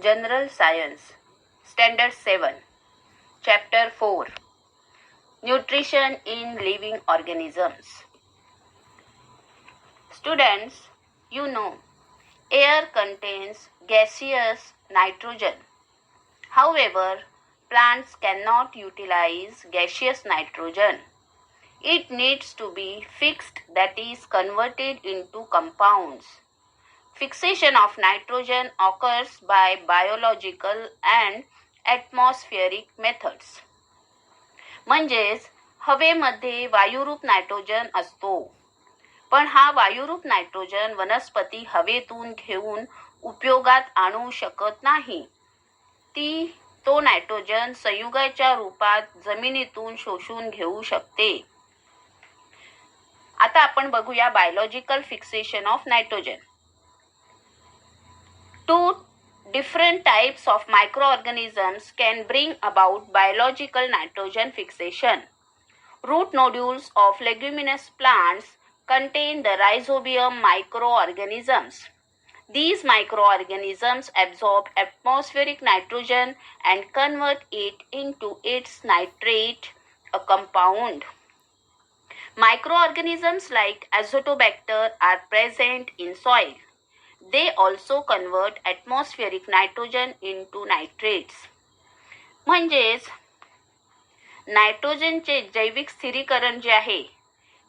General Science, Standard 7, Chapter 4, Nutrition in Living Organisms. Students, you know, air contains gaseous nitrogen. However, plants cannot utilize gaseous nitrogen. It needs to be fixed, that is converted into compounds. Fixation of nitrogen occurs by biological and atmospheric methods. म्हणजेच हवेमध्ये वायुरूप nitrogen असतो, पण हा वायुरूप nitrogen वनस्पती हवेतून घेऊन उपयोगात आणू शकत नाही. तो नायट्रोजन संयुगाच्या रूपात जमिनीतून शोषून घेऊ शकते. आता आपण बघूया biological fixation of nitrogen. Two different types of microorganisms can bring about biological nitrogen fixation. Root nodules of leguminous plants contain the rhizobium microorganisms. These microorganisms absorb atmospheric nitrogen and convert it into its nitrate, a compound. Microorganisms like Azotobacter are present in soil. They also convert atmospheric nitrogen into nitrates. म्हणजेच नायट्रोजनचे जैविक स्थिरीकरण जे आहे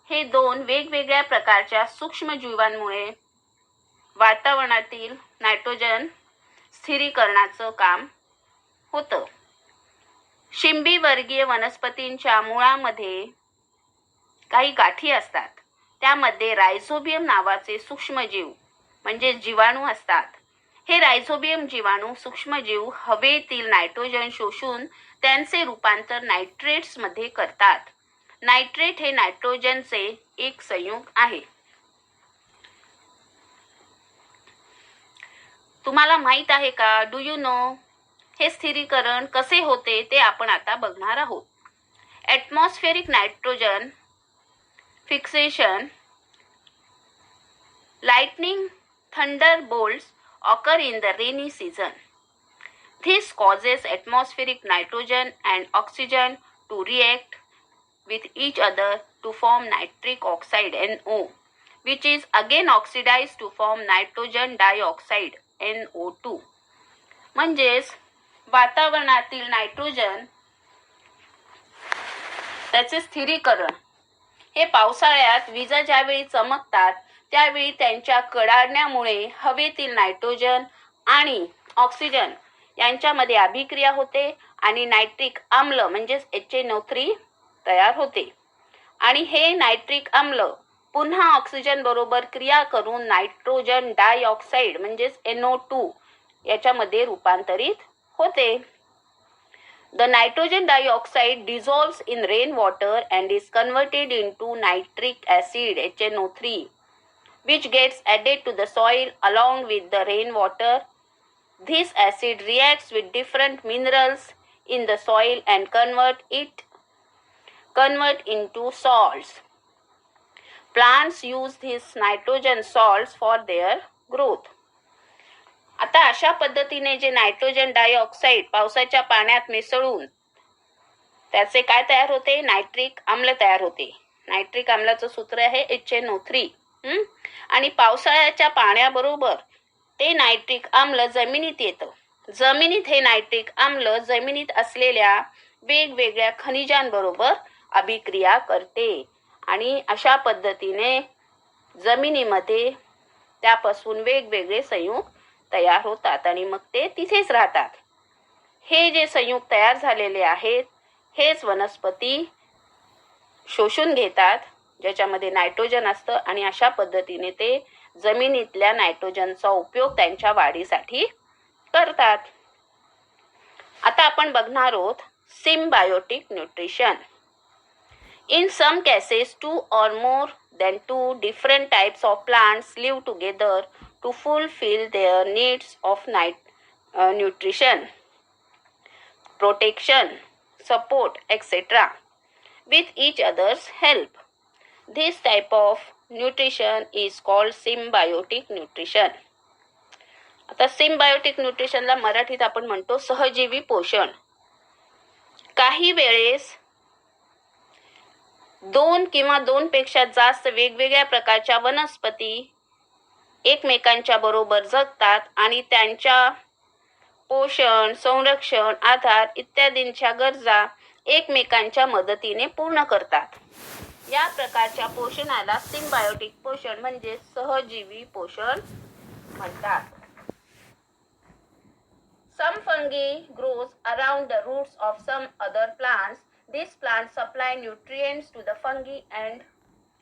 हे दोन वेगवेगळ्या प्रकारच्या सूक्ष्मजीवांमुळे वातावरणातील नायट्रोजन स्थिरीकरणाचं काम होतं. शिंबी वर्गीय वनस्पतींच्या मुळामध्ये काही गाठी असतात. त्यामध्ये रायझोबियम नावाचे सूक्ष्मजीव म्हणजे जीवाणू असतात. हे रायझोबियम जीवाणू सूक्ष्मजीव हवेतील नायट्रोजन शोषून त्यांचे रूपांतर नायट्रेट्स मध्ये करतात. नायट्रेट हे नायट्रोजनचे एक संयुग आहे. तुम्हाला माहित आहे का? Do you know? हे स्थिरीकरण कसे होते ते आपण आता बघणार आहोत. Atmospheric nitrogen fixation. Lightning thunderbolts occur in the rainy season. This causes atmospheric nitrogen and oxygen to react with each other to form nitric oxide NO, which is again oxidized to form nitrogen dioxide NO2. म्हणजेच वातावरणातील nitrogen त्याचे स्थिरीकरण हे पावसाळ्यात विजा ज्यावेळी चमकतात त्यावेळी त्यांच्या कडाडण्यामुळे हवेतील नायट्रोजन आणि ऑक्सिजन यांच्यामध्ये अभिक्रिया होते आणि नायट्रिक आम्ल म्हणजेच HNO3 तयार होते. आणि हे नायट्रिक आम्ल पुन्हा ऑक्सिजन बरोबर क्रिया करून नायट्रोजन डायऑक्साईड म्हणजेच NO2 याच्यामध्ये रूपांतरित होते. The nitrogen dioxide dissolves in rainwater and is converted into nitric acid HNO3, which gets added to the soil along with the rainwater. This acid reacts with different minerals in the soil and convert into salts. Plants use these nitrogen salts for their growth. आता अशा पद्धतीने जे nitrogen dioxide पावसाच्या पाण्यात मिसळून त्याचे काय तयार होते? नायट्रिक आम्ल तयार होते. नायट्रिक आम्लाचं सूत्र आहे HNO3. आणि पावसाळ्याच्या पाण्याबरोबर ते नायट्रिक आम्ल जमिनीत येतं. जमिनीत हे नायट्रिक आम्ल जमिनीत असलेल्या वेगवेगळ्या खनिजांबरोबर अभिक्रिया करते आणि अशा पद्धतीने जमिनीमध्ये त्यापासून वेगवेगळे संयुग तयार होतात आणि मग ते तिथेच राहतात. हे जे संयुग तयार झालेले आहेत हेच वनस्पती शोषून घेतात ज्याच्यामध्ये नायट्रोजन असतं आणि अशा पद्धतीने ते जमिनीतल्या नायट्रोजनचा उपयोग त्यांच्या वाढीसाठी करतात. आता आपण बघणार आहोत symbiotic nutrition. In some cases, two or more than two different types of plants live together to fulfill their needs of nutrition, protection, support, etc. with each other's help. This type of nutrition is called symbiotic nutrition. आता symbiotic न्यूट्रिशनला मराठीत आपण म्हणतो सहजीवी पोषण. काही वेळेस 2 किंवा 2 पेक्षा जास्त वेगवेगळ्या प्रकारच्या वनस्पती एकमेकांच्या बरोबर जगतात आणि त्यांच्या पोषण, संरक्षण, आधार इत्यादींच्या गरजा एकमेकांच्या मदतीने पूर्ण करतात. या प्रकारच्या पोषणाला सिम्बायोटिक पोषण म्हणजे सहजीवी पोषण म्हणतात. Some fungi grows around the roots of some other plants. These plants supply nutrients to the fungi and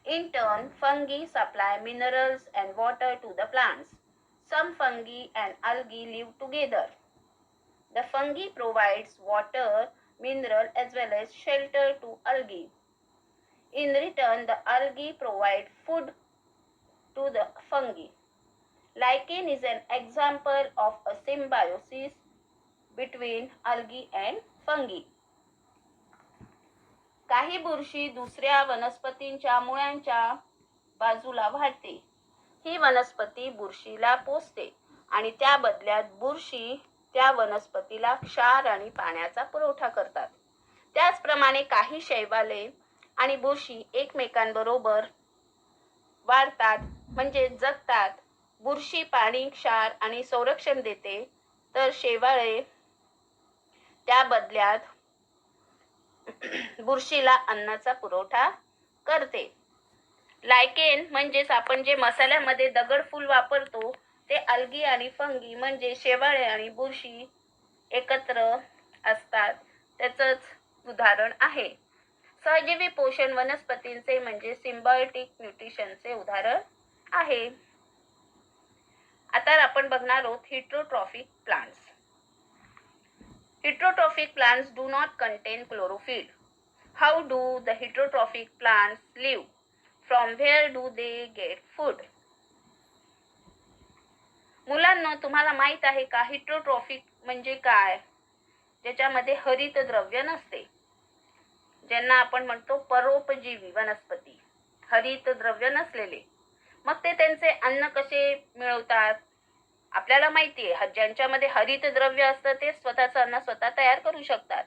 in turn fungi supply minerals and water to the plants. Some fungi and algae live together. The fungi provides water, mineral as well as shelter to algae. In return, the algae provide food to the fungi. Lichen is an example of a symbiosis between algae and fungi. काही बुरशी दुसऱ्या वनस्पतींच्या मुळांच्या बाजूला वाढते. ही वनस्पती बुरशीला पोसते आणि त्या बदल्यात बुरशी त्या वनस्पतीला क्षार आणि पाण्याचा पुरवठा करतात. त्याचप्रमाणे काही शैवाले आणि बुरशी एकमेकांबरोबर वाढतात म्हणजे जगतात. बुरशी पाणी, क्षार आणि संरक्षण देते तर शैवाले त्या बदल्यात बुरशीला अन्नाचा पुरवठा करते. लायकेन म्हणजेच आपण जे मसाल्यामध्ये दगडफूल वापरतो ते अल्गी आणि फंगी म्हणजे शेवाळे आणि बुरशी एकत्र असतात त्याचंच उदाहरण आहे. सहजीवी पोषण वनस्पतींचे म्हणजे सिम्बायोटिक न्यूट्रिशनचे उदाहरण आहे. आता आपण बघणार आहोत heterotrophic plants. Heterotrophic plants do not contain chlorophyll. How do the heterotrophic plants live? From where do they get food? मुलांनो, तुम्हाला माहित आहे का हेटेरोट्रॉफिक म्हणजे काय? ज्याच्यामध्ये हरित द्रव्य नसते, ज्यांना आपण म्हणतो परोपजीवी वनस्पती, हरित द्रव्य नसलेले. मग ते त्यांचे अन्न कसे मिळवतात? आपल्याला माहिती आहे ज्यांच्यामध्ये हरित द्रव्य असतं ते स्वतःचं अन्न स्वतः तयार करू शकतात.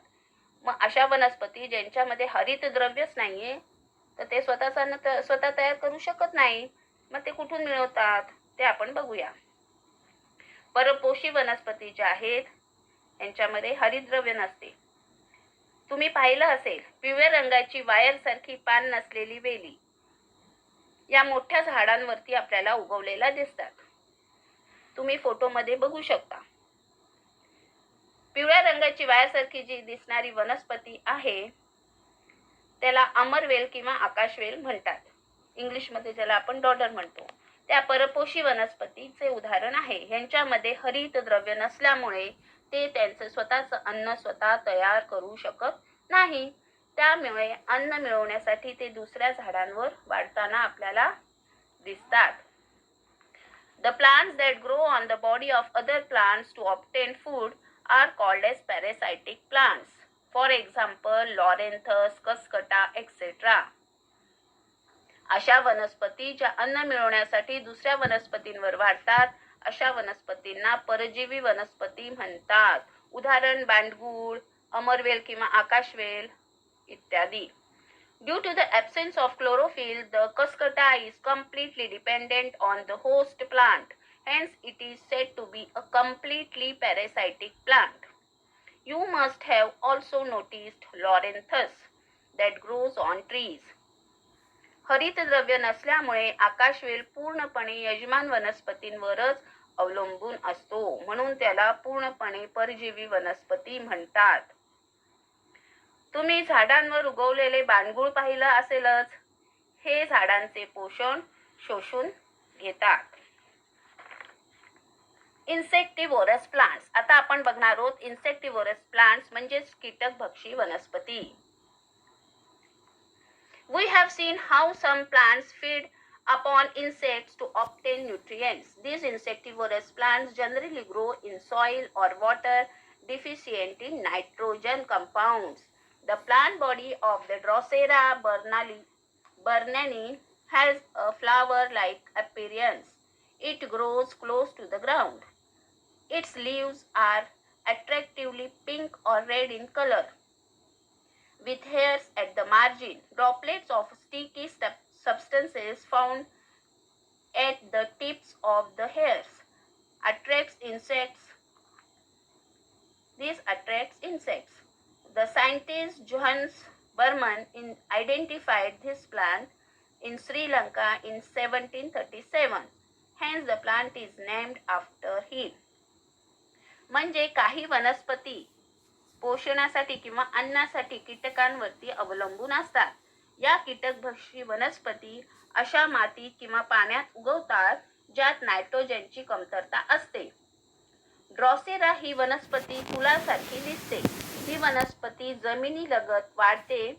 मग अशा वनस्पती ज्यांच्यामध्ये हरित द्रव्यच नाहीये तर ते स्वतःचं अन्न स्वतः तयार करू शकत नाही. मग ते कुठून मिळवतात ते आपण बघूया. परपोषी वनस्पती ज्या आहेत यांच्यामध्ये हरितद्रव्य नसते. तुम्ही पाहिलं असेल पिवळ्या रंगाची वायर सारखी पान नसलेली वेली या मोठ्या झाडांवरती आपल्याला उगवलेल्या दिसतात. तुम्ही फोटोमध्ये बघू शकता. पिवळ्या रंगाची वायरसारखी जी दिसणारी वनस्पती आहे त्याला अमरवेल किंवा आकाशवेल म्हणतात. इंग्लिशमध्ये ज्याला आपण डॉडर म्हणतो. त्या परपोषी वनस्पतीचे उदाहरण आहे. यांच्यामध्ये हरित द्रव्य नसल्यामुळे ते त्यांचं स्वतःचं अन्न स्वतः तयार करू शकत नाही. त्यामुळे अन्न मिळवण्यासाठी ते दुसऱ्या झाडांवर वाढताना आपल्याला दिसतात. The plants that grow on the body of other plants to obtain food are called as parasitic plants. For example, Loranthus, Cuscuta, etc. अशा वनस्पती ज्या अन्न मिळवण्यासाठी दुसऱ्या वनस्पतींवर वाढतात अशा वनस्पतींना परजीवी वनस्पती म्हणतात. उदाहरण बांडगुळ, अमरवेल किंवा आकाशवेल इत्यादी. Due to the absence of chlorophyll, the Cuscuta is completely dependent on the host plant. Hence, it is said to be a completely parasitic plant. You must have also noticed Loranthus that grows on trees. हरित द्रव्य नसल्यामुळे आकाशवेल पूर्णपणे यजमान वनस्पतींवरच अवलंबून असतो, म्हणून त्याला पूर्णपणे परजीवी वनस्पती म्हणतात. तुम्ही झाडांवर उगवलेले बांडगुळ पाहिलं असेलच. हे झाडांचे पोषण शोषून घेतात. इन्सेक्टिव्होरस प्लांट्स. आता आपण बघणार आहोत इन्सेक्टिव्होरस प्लांट्स म्हणजे कीटकभक्षी वनस्पती. We have seen how some plants feed upon insects to obtain nutrients. These insectivorous plants generally grow in soil or water deficient in nitrogen compounds. The plant body of the Drosera bernani has a flower-like appearance. It grows close to the ground. Its leaves are attractively pink or red in color, with hairs at the margin. Droplets of sticky substances found at the tips of the hairs attracts insects. This attracts insects. The scientist Johannes Burman identified this plant in Sri Lanka in 1737. Hence the plant is named after him. म्हणजे काही वनस्पती पोषणासाठी किंवा अन्नासाठी कीटकांवरती अवलंबून असतात. या कीटकभक्षी वनस्पती अशा मातीत किंवा पाण्यात उगवतात ज्यात नायट्रोजनची कमतरता असते. ड्रॉसेरा ही वनस्पती फुलासारखी दिसते. ही वनस्पती जमिनीलगत वाढते.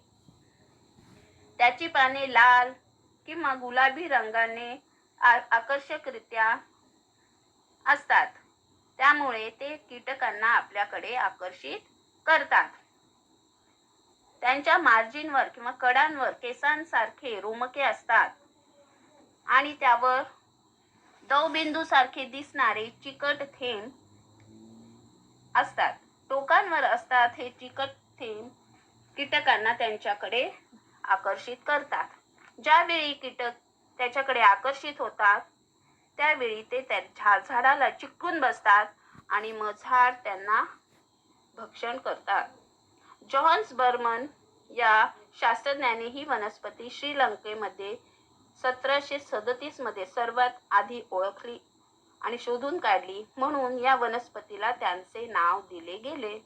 त्याची पाने लाल किंवा गुलाबी रंगाने आकर्षकरित्या असतात. त्यामुळे ते कीटकांना आपल्याकडे आकर्षित करतात. त्यांच्या मार्जिनवर किंवा कडांवर केसांसारखे रोमके असतात आणि त्यावर दवबिंदू सारखे दिसणारे चिकट थेंब असतात. टोकांवर असतात हे चिकट थेंब कीटकांना त्यांच्याकडे आकर्षित करतात. ज्यावेळी कीटक त्याच्याकडे आकर्षित होतात त्यावेळी ते त्या झाडाला चिकटून बसतात आणि मग झाड त्यांना भक्षण करतात. जॉन्स बर्मन या शास्त्रज्ञाने ही वनस्पती श्रीलंकेमध्ये 1737 मध्ये सर्वात आधी ओळखली आणि शोधून काढली, म्हणून या वनस्पतीला त्यांचे नाव दिले गेले.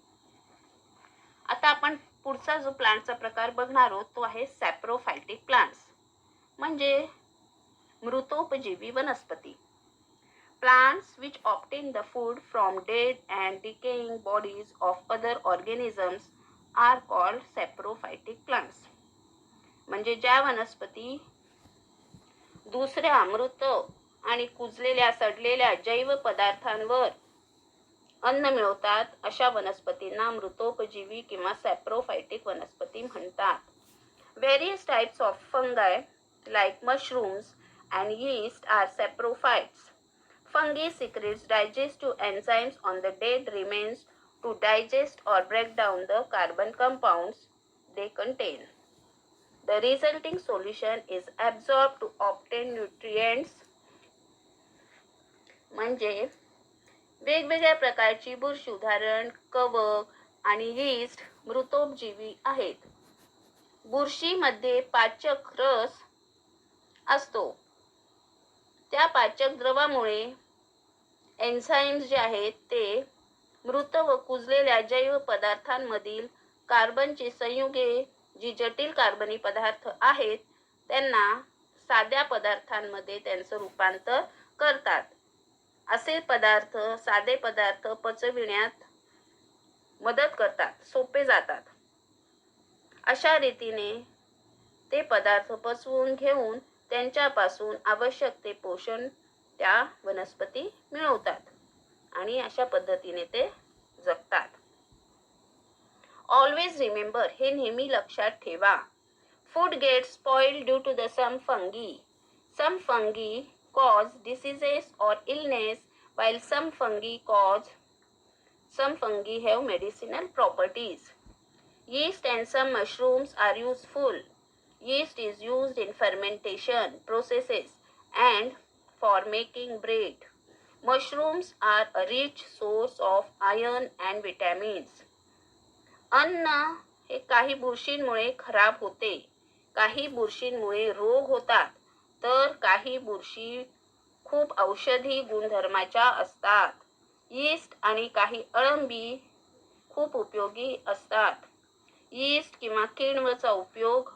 आता आपण पुढचा जो प्लांटचा प्रकार बघणार आहोत तो आहे सॅप्रोफायटिक प्लांट्स, म्हणजे मृतोपजीवी वनस्पती. Plants which obtain the food from dead and decaying bodies of other organisms are called saprophytic plants. म्हणजे ज्या वनस्पती दुसऱ्या मृत आणि कुजलेल्या सडलेल्या जैव पदार्थांवर अन्न मिळवतात अशा वनस्पतींना मृतोपजीवी किंवा सॅप्रोफायटिक वनस्पती म्हणतात. Various types of fungi like mushrooms and yeast are saprophytes. Fungi secretes digestive enzymes on the dead remains to digest or break down the carbon compounds they contain. The resulting solution is absorbed to obtain nutrients. म्हणजे वेगवेगळ्या प्रकारची बुरशी, उदाहरण कवक आणि yeast मृतोपजीवी आहेत. बुरशीमध्ये पाचक रस असतो. त्या पाचक द्रवामुळे एन्झाईम्स जे आहेत ते मृत व कुजलेल्या जैव पदार्थांमधील कार्बनची संयुगे जी जटिल कार्बनी पदार्थ आहेत त्यांना साध्या पदार्थांमध्ये त्यांचं रूपांतर करतात. असे पदार्थ साधे पदार्थ पचविण्यात मदत करतात, सोपे जातात. अशा रीतीने ते पदार्थ पचवून घेऊन त्यांच्यापासून आवश्यक ते पोषण त्या वनस्पती मिळवतात आणि अशा पद्धतीने ते जगतात. ऑलवेज रिमेंबर, हे नेहमी लक्षात ठेवा. Food gets spoiled due to the some fungi. Some fungi cause diseases or illness while some fungi have medicinal properties. Yeast and some mushrooms are useful. Yeast is used in fermentation processes and for making bread. Mushrooms are a rich source of iron and vitamins. अन्न हे काही बुरशींमुळे खराब होते, काही बुरशींमुळे रोग होतात, तर काही बुरशी खूप औषधी गुणधर्माच्या असतात. यीस्ट आणि काही अळंबी खूप उपयोगी असतात. यीस्ट किंवा किण्वचा उपयोग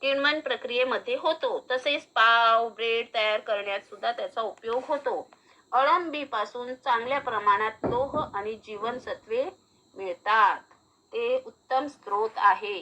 किण्वन प्रक्रियेमध्ये होतो. तसेच पाव, ब्रेड तयार करण्यात सुद्धा त्याचा उपयोग होतो. अळंबीपासून चांगल्या प्रमाणात लोह आणि जीवनसत्वे मिळतात. ते उत्तम स्रोत आहे.